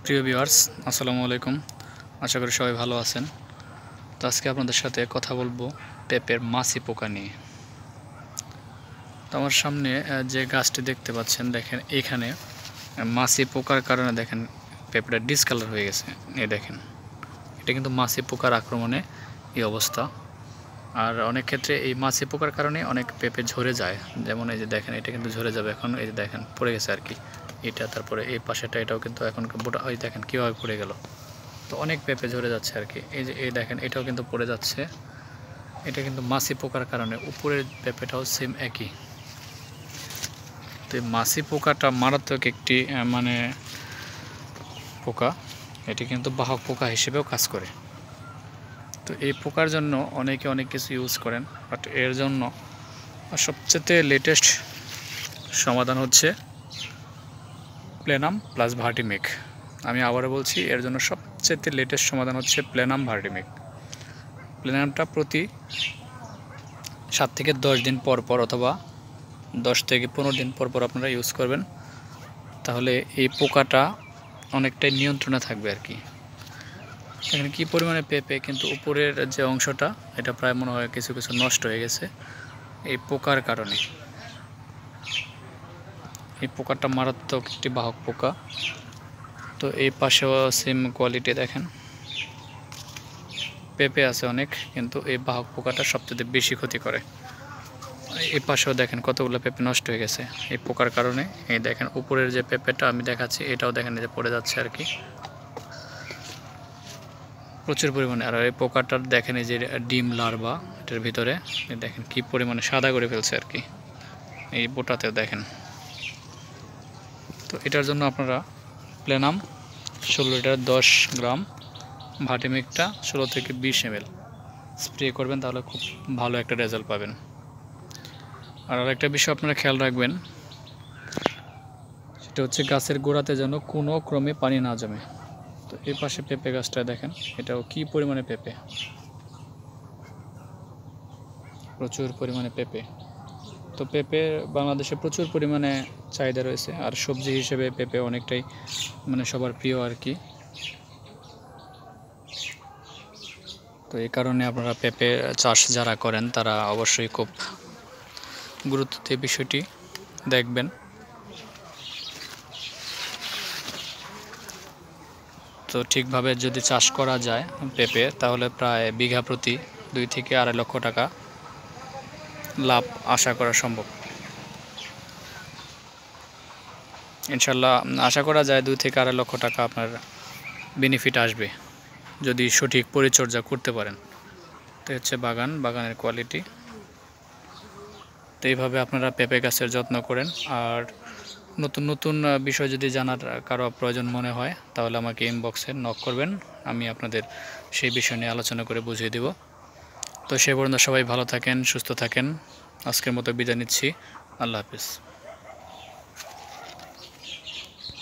প্রিয় ভিউয়ার্স, আসসালামু আলাইকুম। আশা করি সবাই ভালো আছেন। তো আজকে আপনাদের সাথে কথা বলবো পেঁপের মাছি পোকা নিয়ে। তো আমার সামনে যে গাছটি দেখতে পাচ্ছেন, দেখেন এখানে মাছি পোকার কারণে দেখেন পেঁপেটা ডিসকালার হয়ে গেছে। এই দেখেন, এটা কিন্তু মাছি পোকার আক্রমণে এই অবস্থা। আর অনেক ক্ষেত্রে এই মাছি পোকার কারণে অনেক পেঁপে ঝরে যায়। যেমন এই যে দেখেন, এটা কিন্তু ঝরে যাবে এখন। এই যে দেখেন পড়ে গেছে আর কি এটা, তারপরে এই পাশেটা, এটাও কিন্তু এখন ওই দেখেন কীভাবে পড়ে গেল। তো অনেক পেঁপে ঝরে যাচ্ছে আর কি। এই যে এই দেখেন, এটাও কিন্তু পড়ে যাচ্ছে। এটা কিন্তু মাছি পোকার কারণে। উপরের পেঁপেটাও সেম একই। তো এই মাছি পোকাটা মারাত্মক একটি পোকা। এটি কিন্তু বাহক পোকা হিসেবেও কাজ করে। তো এই পোকার জন্য অনেকে অনেক কিছু ইউজ করেন, বাট এর জন্য সবচেয়ে লেটেস্ট সমাধান হচ্ছে প্লেনাম প্লাস ভার্টিমেক। আমি আবারও বলছি, এর জন্য সবচেয়ে লেটেস্ট সমাধান হচ্ছে প্লেনাম ভার্টিমেক। প্লেনামটা প্রতি 7 থেকে 10 দিন পর পর অথবা 10 থেকে 15 দিন পর পর আপনারা ইউজ করবেন। তাহলে এই পোকাটা অনেকটাই নিয়ন্ত্রণে থাকবে আর কি। এখানে কী পরিমাণে পেঁপে, কিন্তু উপরের যে অংশটা এটা প্রায় মনে হয় কিছু কিছু নষ্ট হয়ে গেছে এই পোকার কারণে। এই পোকাটা মারাত্মক একটি বাহক পোকা। তো এই পাশেও সেম কোয়ালিটি দেখেন, পেঁপে আছে অনেক, কিন্তু এই বাহক পোকাটা সবচেয়ে বেশি ক্ষতি করে। এই পাশেও দেখেন কতগুলো পেঁপে নষ্ট হয়ে গেছে এই পোকার কারণে। এই দেখেন উপরের যে পেঁপেটা আমি দেখাচ্ছি, এটাও দেখেন যে পড়ে যাচ্ছে আর কি প্রচুর পরিমাণে। আর এই পোকাটার দেখেন এই যে ডিম লার্ভা এটার ভিতরে, দেখেন কি পরিমাণে সাদা করে ফেলছে আর কি এই বোটাতেও দেখেন। তো এটার জন্য আপনারা প্লেনাম 16 লিটার 10 গ্রাম, ভার্টিমেকটা 16 থেকে 20 ml স্প্রে করবেন, তাহলে খুব ভালো একটা রেজাল্ট পাবেন। আর আরেকটা বিষয় আপনারা খেয়াল রাখবেন, সেটা হচ্ছে গাছের গোড়াতে যেন কোনো ক্রমে পানি না জমে। তো এই পাশে পেঁপে গাছটা দেখেন, এটাও কি পরিমাণে পেঁপে, প্রচুর পরিমাণে পেঁপে। তো পেঁপে বাংলাদেশে প্রচুর পরিমাণে চাহিদা রয়েছে, আর সবজি হিসেবে পেঁপে অনেকটাই সবার প্রিয় আর কি। তো এই কারণে আপনারা পেঁপে চাষ যারা করেন তারা অবশ্যই খুব গুরুত্ব দিয়ে বিষয়টি দেখবেন। তো ঠিকভাবে যদি চাষ করা যায় পেঁপে, তাহলে প্রায় বিঘা প্রতি 2 থেকে 2.5 লক্ষ টাকা লাভ আশা করা সম্ভব। ইনশাল্লাহ আশা করা যায় 2 থেকে 2.5 লক্ষ টাকা আপনার বেনিফিট আসবে যদি সঠিক পরিচর্যা করতে পারেন। তো হচ্ছে বাগানের কোয়ালিটি। তো এইভাবে আপনারা পেঁপে গাছের যত্ন করেন। আর নতুন নতুন বিষয় যদি জানার কারো প্রয়োজন মনে হয়, তাহলে আমাকে ইনবক্সে নক করবেন, আমি আপনাদের সেই বিষয় নিয়ে আলোচনা করে বুঝিয়ে দেব। তো সে পর্যন্ত সবাই ভালো থাকেন, সুস্থ থাকেন। আজকের মতো বিদায় নিচ্ছি। আল্লাহ হাফিজ।